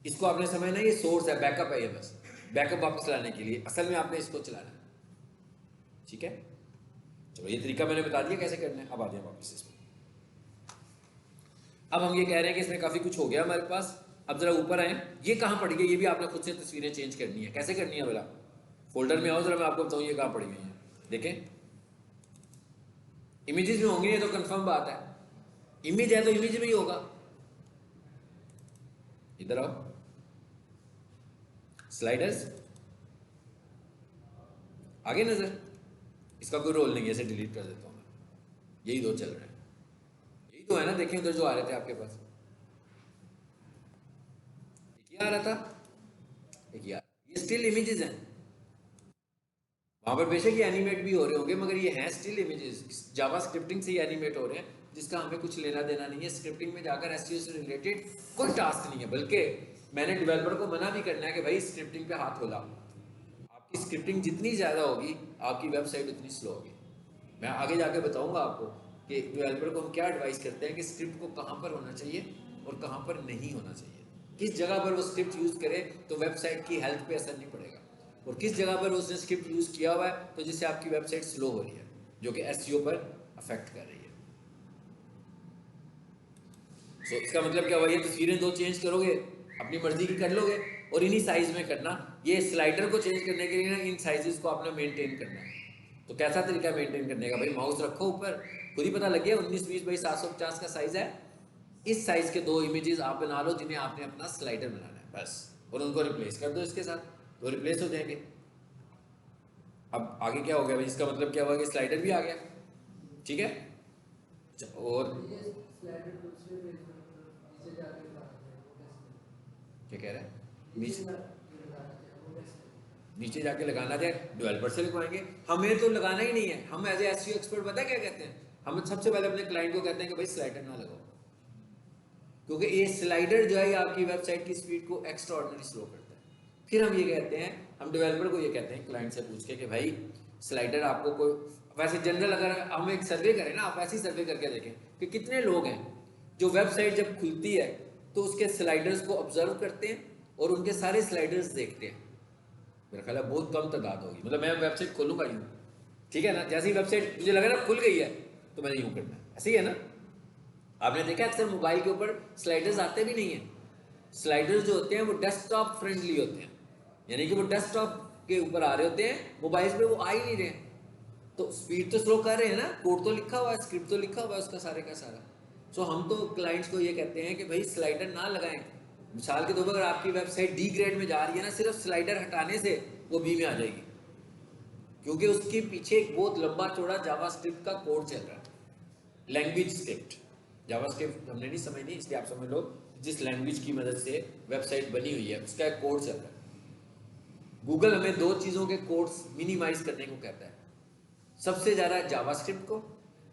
A: इसको आपने समझना है ये सोर्स है, बैकअप है ये, बस बैकअप वापस लाने के लिए असल में आपने इसको चलाना है। ठीक है, चलो ये तरीका मैंने बता दिया कैसे करना है। अब आ जाए वापस इसमें। अब हम ये कह रहे हैं कि इसमें काफ़ी कुछ हो गया हमारे पास। अब जरा ऊपर आए, ये कहाँ पड़ी गई, ये भी आपने खुद से तस्वीरें चेंज करनी है। कैसे करनी है बोला, फोल्डर में आओ जरा, मैं आपको बताऊँ ये कहाँ पड़ी हुई है। देखें इमेजेस में होंगी, ये तो कंफर्म बात है, इमेज है तो इमेज में ही होगा। इधर आओ, स्लाइडर्स आगे नजर, इसका कोई रोल नहीं है, इसे डिलीट कर देता हूँ मैं। यही 2 चल रहे हैं, यही तो है ना। देखें उधर जो आ रहे थे आपके पास, एक ये आ रहा था, एक ये स्टिल इमेजेस हैं। वहां पर बेशक ये एनिमेट भी हो रहे होंगे, मगर ये हैं स्टिल इमेजेस। जावा स्क्रिप्टिंग से ही एनिमेट हो रहे हैं, जिसका हमें कुछ लेना देना नहीं है। स्क्रिप्टिंग में जाकर एसईओ से रिलेटेड कोई टास्क नहीं है, बल्कि मैंने डेवलपर को मना भी करना है कि भाई स्क्रिप्टिंग पे हाथ होला। आपकी स्क्रिप्टिंग जितनी ज़्यादा होगी आपकी वेबसाइट उतनी स्लो होगी। मैं आगे जाके बताऊंगा आपको कि डेवलपर को हम क्या एडवाइस करते हैं कि स्क्रिप्ट को कहाँ पर होना चाहिए और कहाँ पर नहीं होना चाहिए। किस जगह पर वो स्क्रिप्ट यूज़ करे तो वेबसाइट की हेल्थ पे असर नहीं पड़ेगा, और किस जगह पर उसने स्क्रिप्ट यूज़ किया हुआ है तो जिससे आपकी वेबसाइट स्लो हो रही है, जो कि एसईओ पर अफेक्ट कर रही है। सो इसका मतलब क्या हुआ, ये तस्वीरें 2 चेंज करोगे अपनी मर्जी की कर लोगे, और इन्हीं साइज में करना। ये स्लाइडर को चेंज करने के लिए ना इन साइजेस को आपने मेंटेन करना है। तो कैसा तरीका मेंटेन करने का, भाई माउस रखो ऊपर, खुद ही पता लग गया 1920 बाई 750 का साइज है। इस साइज के 2 इमेजेस आप बना लो जिन्हें आपने अपना स्लाइडर बनाना है बस, और उनको रिप्लेस कर दो इसके साथ, तो रिप्लेस हो जाएंगे। अब आगे क्या हो गया भाई, इसका मतलब क्या हुआ कि स्लाइडर भी आ गया। ठीक है, और क्या कह रहे हैं, नीचे जाके लगाना जाए डेवलपर से लिखवाएंगे, हमें तो लगाना ही नहीं है। हम एज ए एसईओ एक्सपर्ट पता है क्या कहते हैं, हम सबसे पहले अपने क्लाइंट को कहते हैं कि भाई स्लाइडर ना लगाओ, क्योंकि ये स्लाइडर जो है आपकी वेबसाइट की स्पीड को एक्स्ट्रा ऑर्डिनरी स्लो करता है। फिर हम ये कहते हैं, हम डेवलपर को ये कहते हैं क्लाइंट से पूछ के कि भाई स्लाइडर आपको कोई, वैसे जनरल अगर हम एक सर्वे करें ना, आप ऐसे ही सर्वे करके देखें कि कितने लोग हैं जो वेबसाइट जब खुलती है तो उसके स्लाइडर्स को ऑब्जर्व करते हैं और उनके सारे स्लाइडर्स देखते हैं। मेरा ख्याल है बहुत कम तादाद होगी, मतलब मैं वेबसाइट खोलूंगा यूँ, ठीक है ना, जैसे ही वेबसाइट मुझे लगा ना खुल गई है तो मैंने यूँ करना है, ऐसे ही है ना। आपने देखा अक्सर मोबाइल के ऊपर स्लाइडर्स आते भी नहीं है। स्लाइडर्स जो होते हैं वो डेस्कटॉप फ्रेंडली होते हैं, यानी कि वो डेस्कटॉप के ऊपर आ रहे होते हैं, मोबाइल पे वो आ ही नहीं रहे हैं। तो स्पीड तो स्लो कर रहे हैं ना, कोड तो लिखा हुआ है, स्क्रिप्ट तो लिखा हुआ है उसका सारे का सारा। सो हम तो क्लाइंट्स को ये कहते हैं कि भाई स्लाइडर ना लगाएं। मिसाल के तौर पर अगर आपकी वेबसाइट डी ग्रेड में जा रही है ना, सिर्फ स्लाइडर हटाने से वो बी में आ जाएगी, क्योंकि उसके पीछे एक बहुत लंबा चौड़ा जावास्क्रिप्ट का कोड चल रहा है। लैंग्वेज स्क्रिप्ट, जावास्क्रिप्ट हमने नहीं समझनी, इसलिए आप समझ लो जिस लैंग्वेज की मदद से वेबसाइट बनी हुई है उसका एक कोड चल रहा है। गूगल हमें दो चीज़ों के कोड्स मिनिमाइज करने को कहता है, सबसे ज़्यादा जावास्क्रिप्ट को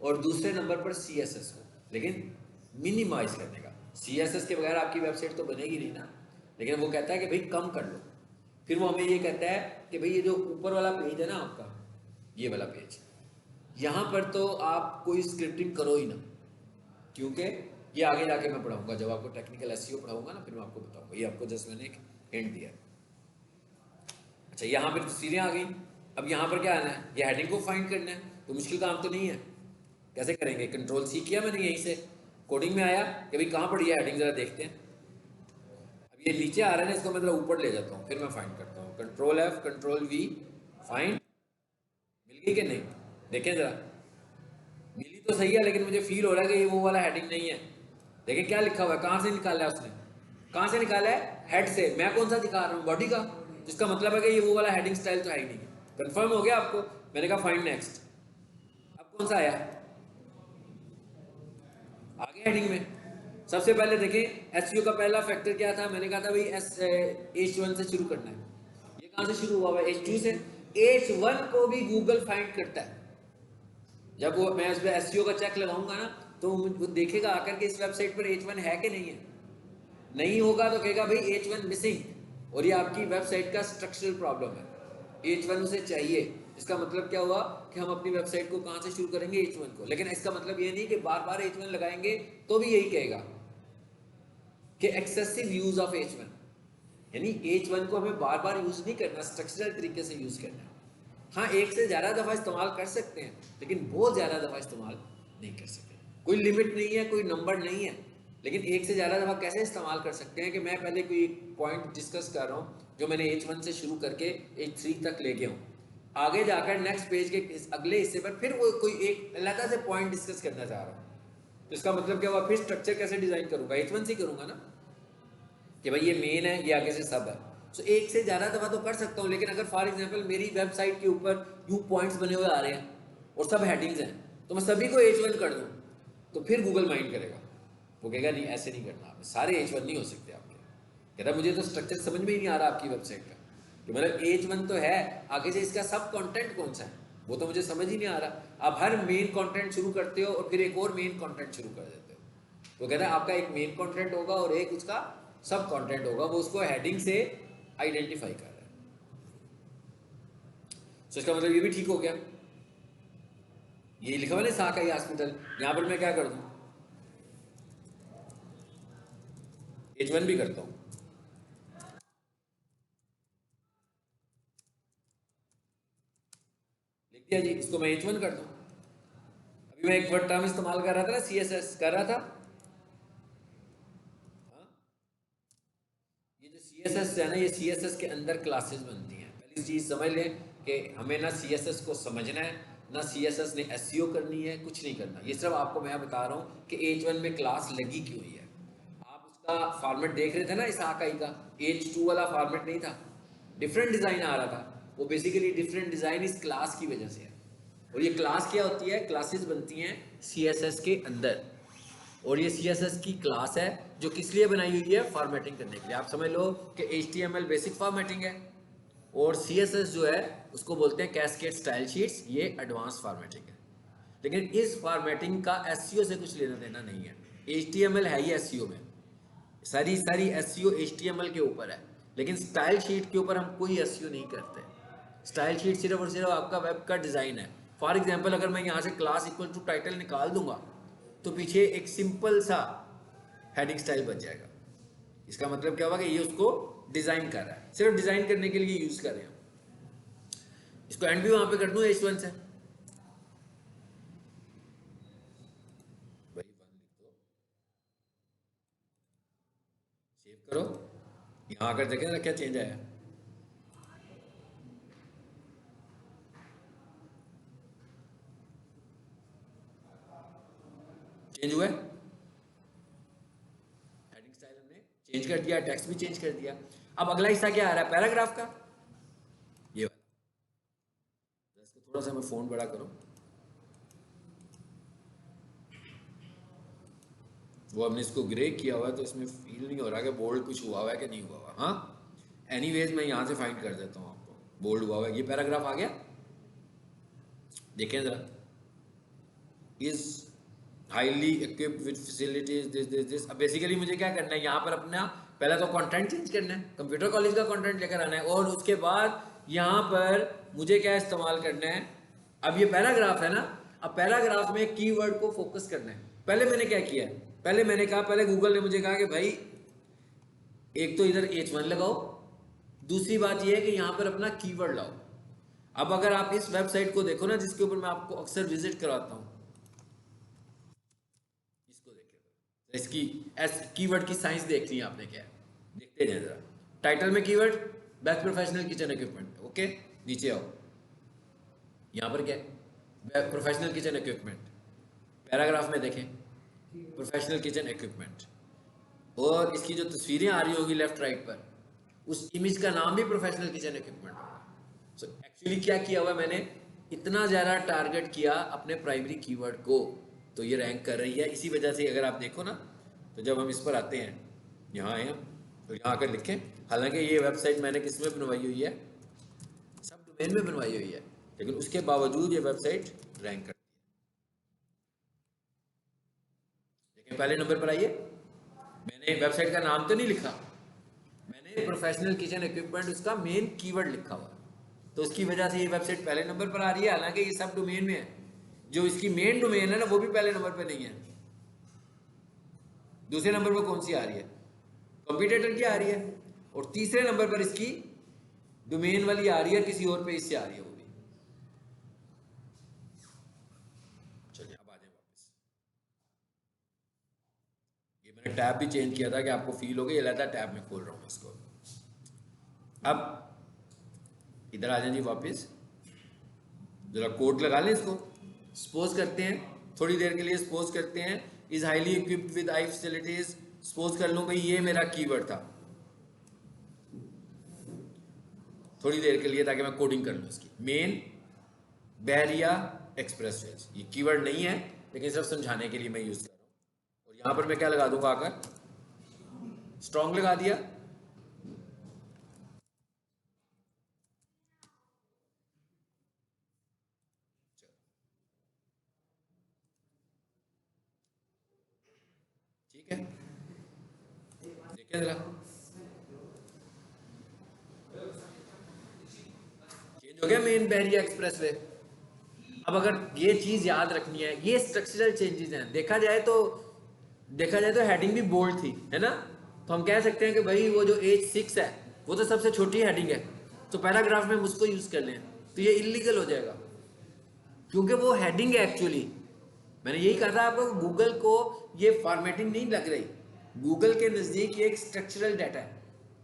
A: और दूसरे नंबर पर CSS को, लेकिन मिनिमाइज करने का। CSS के बगैर आपकी वेबसाइट तो बनेगी नहीं ना, लेकिन वो कहता है कि भाई कम कर लो। फिर वो हमें ये कहता है कि भाई ये जो ऊपर वाला पेज है ना आपका, ये वाला पेज, यहाँ पर तो आप कोई स्क्रिप्टिंग करो ही ना, क्योंकि ये आगे जाके मैं पढ़ाऊंगा, जब आपको टेक्निकल SEO पढ़ाऊंगा ना, फिर मैं आपको बताऊंगा। ये आपको जस्ट मैंने एक हिंट दिया। अच्छा, यहाँ पर तस्वीरें आ गई। अब यहाँ पर क्या आना है, ये हेडिंग को फाइंड करना है, तो मुश्किल काम तो नहीं है। कैसे करेंगे, Ctrl+C किया मैंने, यहीं से कोडिंग में आया कि भाई कहाँ पड़ी है हेडिंग, जरा देखते हैं। अब ये नीचे आ रहा है ना, इसको मैं जरा ऊपर ले जाता हूँ, फिर मैं फाइंड करता हूँ। Ctrl+F Ctrl+V, फाइंड, मिल गई कि नहीं, देखें जरा। मिली तो सही है, लेकिन मुझे फील हो रहा है कि ये वो वाला हेडिंग नहीं है। देखिए क्या लिखा हुआ है, कहाँ से निकाला है उसने, कहाँ से निकाला है, हेड से। मैं कौन सा दिखा रहा हूँ, बॉडी का, जिसका मतलब है कि ये वो वाला हेडिंग स्टाइल तो है ही नहीं। कंफर्म हो गया आपको, मैंने कहा फाइंड नेक्स्ट। अब कौन सा आया, आगे हेडिंग में। सबसे पहले देखें SEO का पहला फैक्टर क्या था, मैंने कहा था भाई H1 से शुरू करना है। ये कहाँ से शुरू हुआ है, H2 से। H1 को भी गूगल फाइंड करता है। जब वो मैं उस पर SEO का चेक लगाऊंगा ना, तो वो देखेगा आकर के इस वेबसाइट पर H1 है कि नहीं है। नहीं होगा तो कहेगा भाई H1 मिसिंग, और ये आपकी वेबसाइट का स्ट्रक्चरल प्रॉब्लम है, H1 उसे चाहिए। इसका मतलब क्या हुआ कि हम अपनी वेबसाइट को कहाँ से शुरू करेंगे, H1 को। लेकिन इसका मतलब ये नहीं कि बार बार H1 लगाएंगे तो भी यही कहेगा कि एक्सेसिव यूज ऑफ H1, यानी H1 को हमें बार बार यूज नहीं करना, स्ट्रक्चरल तरीके से यूज करना है। हाँ, एक से ज़्यादा दफ़ा इस्तेमाल कर सकते हैं, लेकिन बहुत ज़्यादा दफ़ा इस्तेमाल नहीं कर सकते। कोई लिमिट नहीं है, कोई नंबर नहीं है, लेकिन एक से ज़्यादा दफ़ा कैसे इस्तेमाल कर सकते हैं कि मैं पहले कोई पॉइंट डिस्कस कर रहा हूँ जो मैंने H1 से शुरू करके H3 तक ले गया हूँ, आगे जाकर नेक्स्ट पेज के अगले हिस्से पर फिर वो कोई एक अलग से पॉइंट डिस्कस करना चाह रहा हूँ। तो इसका मतलब क्या हुआ, फिर स्ट्रक्चर कैसे डिज़ाइन करूँगा, H1 से करूँगा ना, कि भाई ये मेन है, ये आगे से सब है। सो एक से ज़्यादा दफ़ा तो कर सकता हूँ, लेकिन अगर फॉर एग्जांपल मेरी वेबसाइट के ऊपर यूँ पॉइंट्स बने हुए आ रहे हैं और सब हेडिंग्स हैं, तो मैं सभी को H1 कर दूँ, तो फिर गूगल माइंड करेगा, वो कहेगा नहीं ऐसे नहीं करना, आप सारे H1 नहीं हो सकते आपके। कहता मुझे तो स्ट्रक्चर समझ में ही नहीं आ रहा आपकी वेबसाइट का, कि मतलब H1 तो है, आगे से इसका सब कंटेंट कौन सा है वो तो मुझे समझ ही नहीं आ रहा। आप हर मेन कंटेंट शुरू करते हो और फिर एक और मेन कंटेंट शुरू कर देते हो। तो कहता है आपका एक मेन कंटेंट होगा और एक उसका सब कंटेंट होगा, वो उसको हेडिंग से आइडेंटिफाई कर रहा है। तो इसका मतलब ये भी ठीक हो गया। ये लिखा हुआ ना साकाई हॉस्पिटल, यहां पर मैं क्या कर दूं, H1 भी करता हूं, लिख दिया जी, इसको मैं H1 कर दूं। अभी मैं एक वर्ड टर्म इस्तेमाल कर रहा था ना, CSS कर रहा था। हाँ? ये जो CSS है ना, ये CSS के अंदर क्लासेस बनती हैं। पहली चीज समझ लें कि हमें ना CSS को समझना है, ना CSS ने SEO करनी है, कुछ नहीं करना। ये सिर्फ आपको मैं बता रहा हूँ कि H1 में क्लास लगी क्यों हुई है। आप उसका फॉर्मेट देख रहे थे ना, इस आकाई का H2 वाला फॉर्मेट नहीं था, डिफरेंट डिज़ाइन आ रहा था। वो बेसिकली डिफरेंट डिज़ाइन इस क्लास की वजह से है। और ये क्लास क्या होती है, क्लासेस बनती हैं CSS के अंदर, और ये CSS की क्लास है जो किस लिए बनाई हुई है, फॉर्मेटिंग करने के लिए। आप समझ लो कि HTML बेसिक फॉर्मेटिंग है और CSS जो है उसको बोलते हैं कैस्केड स्टाइल शीट्स, ये एडवांस फॉर्मेटिंग है। लेकिन इस फॉर्मेटिंग का SEO से कुछ लेना देना नहीं है। HTML है ही SEO में, सारी SEO HTML के ऊपर है, लेकिन स्टाइल शीट के ऊपर हम कोई SEO नहीं करते। स्टाइल शीट सिर्फ और सिर्फ आपका वेब का डिज़ाइन है। फॉर एग्जांपल अगर मैं यहाँ से क्लास इक्वल टू टाइटल निकाल दूंगा तो पीछे एक सिंपल सा हेडिंग स्टाइल बच जाएगा। इसका मतलब क्या होगा कि ये उसको डिज़ाइन कर रहा है, सिर्फ डिज़ाइन करने के लिए यूज़ कर रहे हैं। इसको एंड भी वहाँ पे कर दूँ H1 से, सेव करो, यहाँ आकर देखें ना क्या चेंज आया। चेंज हुआ है, हेडिंग स्टाइल हमने चेंज कर दिया, टेक्स्ट भी चेंज कर दिया। अब अगला हिस्सा क्या आ रहा है, पैराग्राफ का, ये वाला। इसको थोड़ा सा मैं फोन बड़ा करूं, वो हमने इसको ग्रे किया हुआ है तो इसमें फील नहीं हो रहा कि बोल्ड कुछ हुआ हुआ है कि नहीं हुआ हुआ। हाँ, एनीवेज मैं यहाँ से फाइंड कर देता हूँ आपको, बोल्ड हुआ हुआ है। ये पैराग्राफ आ गया, देखें जरा। Is highly equipped with facilities this. अब बेसिकली मुझे क्या करना है, यहाँ पर अपना पहले तो कंटेंट चेंज करना है, कंप्यूटर कॉलेज का कंटेंट लेकर आना है, और उसके बाद यहाँ पर मुझे क्या इस्तेमाल करना है। अब ये पैराग्राफ है ना, अब पैराग्राफ में कीवर्ड को फोकस करना है। पहले मैंने क्या किया है, पहले मैंने कहा, पहले गूगल ने मुझे कहा कि भाई एक तो इधर H1 लगाओ, दूसरी बात यह है कि यहाँ पर अपना कीवर्ड लाओ। अब अगर आप इस वेबसाइट को देखो ना, जिसके ऊपर मैं आपको अक्सर विजिट कराता हूँ, इसको देखिए, इसकी कीवर्ड की साइंस देखनी है आपने, क्या है देखते हैं जरा। टाइटल में keyword best professional kitchen equipment, okay, नीचे आओ, यहाँ पर क्या है, प्रोफेशनल किचन इक्विपमेंट। पैराग्राफ में देखें प्रोफेशनल किचन इक्विपमेंट, और इसकी जो तस्वीरें आ रही होगी लेफ्ट राइट पर, उस इमेज का नाम भी प्रोफेशनल किचन इक्विपमेंट होगा। सो एक्चुअली क्या किया हुआ, मैंने इतना ज़्यादा टारगेट किया अपने प्राइमरी कीवर्ड को, तो ये रैंक कर रही है। इसी वजह से अगर आप देखो ना, तो जब हम इस पर आते हैं, यहाँ आए हम, तो यहाँ आकर लिखें, हालांकि ये वेबसाइट मैंने किस में बनवाई हुई है, सब डोमेन में बनवाई हुई है, लेकिन उसके बावजूद ये वेबसाइट रैंक करती है। लेकिन पहले नंबर पर आइए, मैंने वेबसाइट का नाम तो नहीं लिखा, मैंने प्रोफेशनल किचन इक्विपमेंट उसका मेन कीवर्ड लिखा हुआ, तो उसकी वजह से ये वेबसाइट पहले नंबर पर आ रही है। हालांकि ये सब डोमेन में है, जो इसकी मेन डोमेन है ना, वो भी पहले नंबर पर नहीं है। दूसरे नंबर पर कौन सी आ रही है, कंप्यूटेटर की आ रही है, और तीसरे नंबर पर इसकी डोमेन वाली आ रही है, किसी और पेज से आ रही है वो भी। चलिए अब आ जाए वापस। ये मैंने टैब भी चेंज किया था कि आपको फील हो गया, ये लगा टैब में खोल रहा हूँ इसको। अब इधर आ जाए जी वापस, जरा कोड लगा लें इसको, सपोज करते हैं थोड़ी देर के लिए, सपोज करते हैं is highly equipped with I facilities. Suppose कर लूं भाई ये मेरा कीवर्ड था थोड़ी देर के लिए, ताकि मैं कोडिंग कर लूं इसकी। मेन बहरिया एक्सप्रेसवेज, ये कीवर्ड नहीं है, लेकिन सिर्फ समझाने के लिए मैं यूज कर रहा हूं। और यहां पर मैं क्या लगा दूंगा, आकर स्ट्रॉन्ग लगा दिया, ठीक है। देखिए जरा, चेंज हो गया मेन बहरिया एक्सप्रेसवे। अब अगर ये चीज याद रखनी है, ये स्ट्रक्चरल चेंजेस हैं। देखा जाए तो हेडिंग भी बोल्ड थी, है ना, तो हम कह सकते हैं कि भाई वो जो H6 है वो तो सबसे छोटी हेडिंग है, तो पैराग्राफ में हम उसको यूज कर लें, तो ये इलीगल हो जाएगा, क्योंकि वो हेडिंग है एक्चुअली। मैंने यही कहा था आपको, गूगल को ये फॉर्मेटिंग नहीं लग रही, गूगल के नज़दीक ये एक स्ट्रक्चरल डाटा है,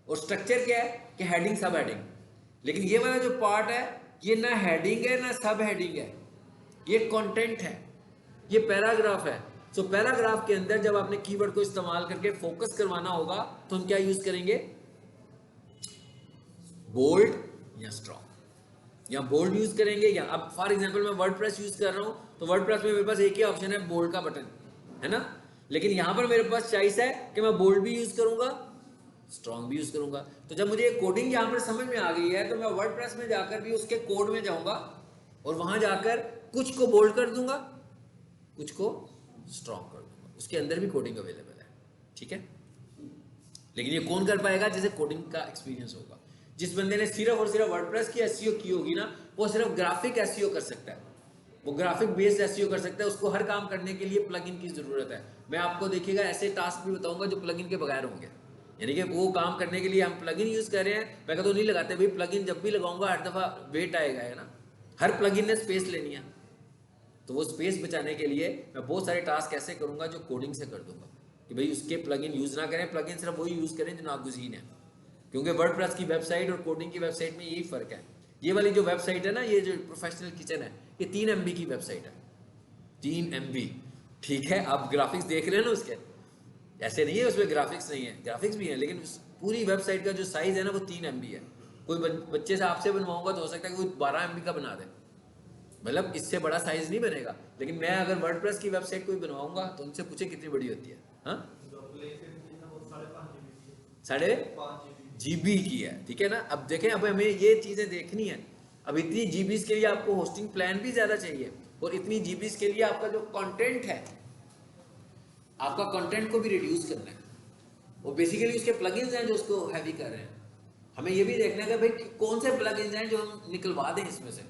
A: और स्ट्रक्चर क्या है कि हेडिंग सब हेडिंग। लेकिन ये वाला जो पार्ट है, ये ना हेडिंग है ना सब हेडिंग है, ये कंटेंट है, ये पैराग्राफ है। सो पैराग्राफ के अंदर जब आपने कीवर्ड को इस्तेमाल करके फोकस करवाना होगा, तो हम क्या यूज करेंगे, बोल्ड या स्ट्रॉन्ग, या बोल्ड यूज करेंगे, या अब फॉर एग्जांपल मैं वर्डप्रेस यूज कर रहा हूं, तो वर्डप्रेस में मेरे पास एक ही ऑप्शन है, बोल्ड का बटन, है ना। लेकिन यहां पर मेरे पास चॉइस है कि मैं बोल्ड भी यूज करूंगा, स्ट्रॉन्ग भी यूज करूंगा। तो जब मुझे ये कोडिंग यहां पर समझ में आ गई है, तो मैं वर्डप्रेस में जाकर भी उसके कोड में जाऊंगा, और वहां जाकर कुछ को बोल्ड कर दूंगा, कुछ को स्ट्रॉन्ग कर दूंगा। उसके अंदर भी कोडिंग अवेलेबल है, ठीक है। लेकिन ये कौन कर पाएगा, जिसे कोडिंग का एक्सपीरियंस होगा। जिस बंदे ने सिर्फ और सिर्फ वर्डप्रेस की एसईओ की होगी ना, वो सिर्फ ग्राफिक एसईओ कर सकता है, वो ग्राफिक बेस्ड एसईओ कर सकता है। उसको हर काम करने के लिए प्लगइन की जरूरत है। मैं आपको देखिएगा ऐसे टास्क भी बताऊंगा जो प्लगइन के बगैर होंगे, यानी कि वो काम करने के लिए हम प्लगइन यूज कर रहे हैं। मैं कहता हूँ नहीं लगाते भाई, प्लगइन जब भी लगाऊंगा हर दफा वेट आएगा, है ना, हर प्लगइन ने स्पेस लेनी है, तो वो स्पेस बचाने के लिए मैं बहुत सारे टास्क ऐसे करूंगा जो कोडिंग से कर दूंगा, कि भाई उसके प्लगइन यूज ना करें, प्लगइन सिर्फ वही यूज करें जो नागुज़ीन है। क्योंकि वर्डप्रेस की वेबसाइट और कोडिंग की वेबसाइट में यही फर्क है। ये वाली जो वेबसाइट है ना, ये जो प्रोफेशनल किचन है, ये 3 MB की वेबसाइट है, 3 MB, ठीक है। आप ग्राफिक्स देख रहे हैं ना उसके, ऐसे नहीं है उसमें ग्राफिक्स नहीं है, ग्राफिक्स भी है, लेकिन पूरी वेबसाइट का जो साइज है ना, वो 3 MB है। कोई बच्चे से आपसे बनवाऊंगा तो हो सकता है कि कोई 12 MB का बना दे, मतलब इससे बड़ा साइज नहीं बनेगा, लेकिन मैं अगर वर्डप्रेस की वेबसाइट कोई बनवाऊंगा तो उनसे पूछे कितनी बड़ी होती है, हाँ, 5.5 GB की है, ठीक है ना। अब देखें, अब हमें ये चीजें देखनी है। अब इतनी जीबीज के लिए आपको होस्टिंग प्लान भी ज्यादा चाहिए, और इतनी जीबीज के लिए आपका जो कंटेंट है, आपका कंटेंट को भी रिड्यूस करना है, और बेसिकली उसके प्लगइन्स हैं जो उसको हैवी कर रहे हैं। हमें ये भी देखना है कि भाई कौन से प्लगइन्स हैं जो हम निकलवा दें इसमें से,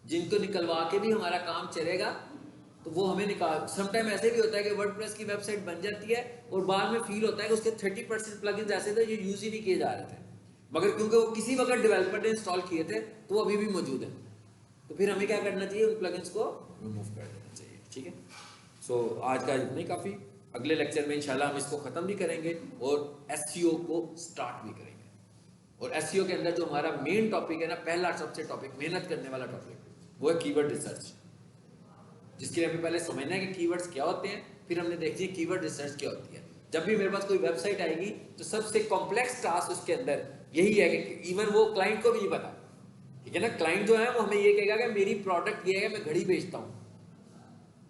A: जिनको निकलवा के भी हमारा काम चलेगा, तो वो हमें निकाल। समटाइम ऐसे भी होता है कि वर्डप्रेस की वेबसाइट बन जाती है और बाद में फील होता है कि उसके 30% प्लगइन्स ऐसे थे जो यूज ही नहीं किए जा रहे थे, मगर क्योंकि वो किसी वक्त डेवलपर ने इंस्टॉल किए थे तो वो अभी भी मौजूद है। तो फिर हमें क्या करना चाहिए, उन प्लगइन्स को रिमूव कर देना चाहिए, ठीक है। सो आज का इतना ही काफ़ी। अगले लेक्चर में इंशाल्लाह हम इसको ख़त्म भी करेंगे और एसईओ को स्टार्ट भी करेंगे। और एसईओ के अंदर जो हमारा मेन टॉपिक है ना, पहला सबसे टॉपिक, मेहनत करने वाला टॉपिक, वो है कीवर्ड रिसर्च, जिसके लिए हमें पहले समझना है कि कीवर्ड्स क्या होते हैं, फिर हमने देखी है कीवर्ड रिसर्च क्या होती है। जब भी मेरे पास कोई वेबसाइट आएगी तो सबसे कॉम्प्लेक्स टास्क उसके अंदर यही है कि इवन वो क्लाइंट को भी नहीं पता, ठीक है ना। क्लाइंट जो है वो हमें ये कहेगा कि मेरी प्रोडक्ट ये है, मैं घड़ी बेचता हूँ,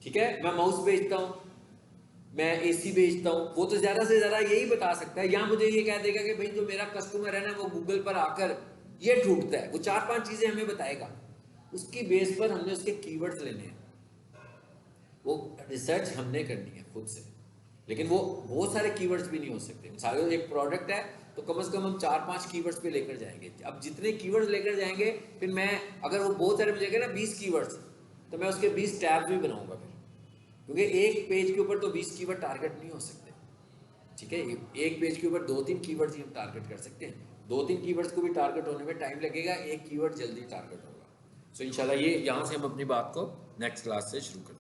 A: ठीक है, मैं माउस बेचता हूँ, मैं एसी बेचता हूँ, वो तो ज्यादा से ज्यादा यही बता सकता है। या मुझे ये कह देगा कि भाई जो मेरा कस्टमर है ना वो गूगल पर आकर ये ढूंढता है, वो 4-5 चीजें हमें बताएगा। उसकी बेस पर हमने उसके कीवर्ड्स लेने हैं, वो रिसर्च हमने करनी है खुद से। लेकिन वो बहुत सारे कीवर्ड्स भी नहीं हो सकते। मिसाल एक प्रोडक्ट है तो कम से कम हम 4-5 कीवर्ड्स पे लेकर जाएंगे। अब जितने कीवर्ड्स लेकर जाएंगे, फिर मैं अगर वो बहुत सारे मुझे ना 20 कीवर्ड्स, तो मैं उसके 20 टैब्स भी बनाऊंगा फिर, क्योंकि एक पेज के ऊपर तो 20 कीवर्ड टारगेट नहीं हो सकते, ठीक है। एक पेज के ऊपर 2-3 कीवर्ड्स ही हम टारगेट कर सकते हैं। 2-3 कीवर्ड्स को भी टारगेट होने में टाइम लगेगा, एक कीवर्ड जल्दी टारगेट होगा। सो इंशाल्लाह ये यहाँ से हम अपनी बात को नेक्स्ट क्लास से शुरू करते हैं।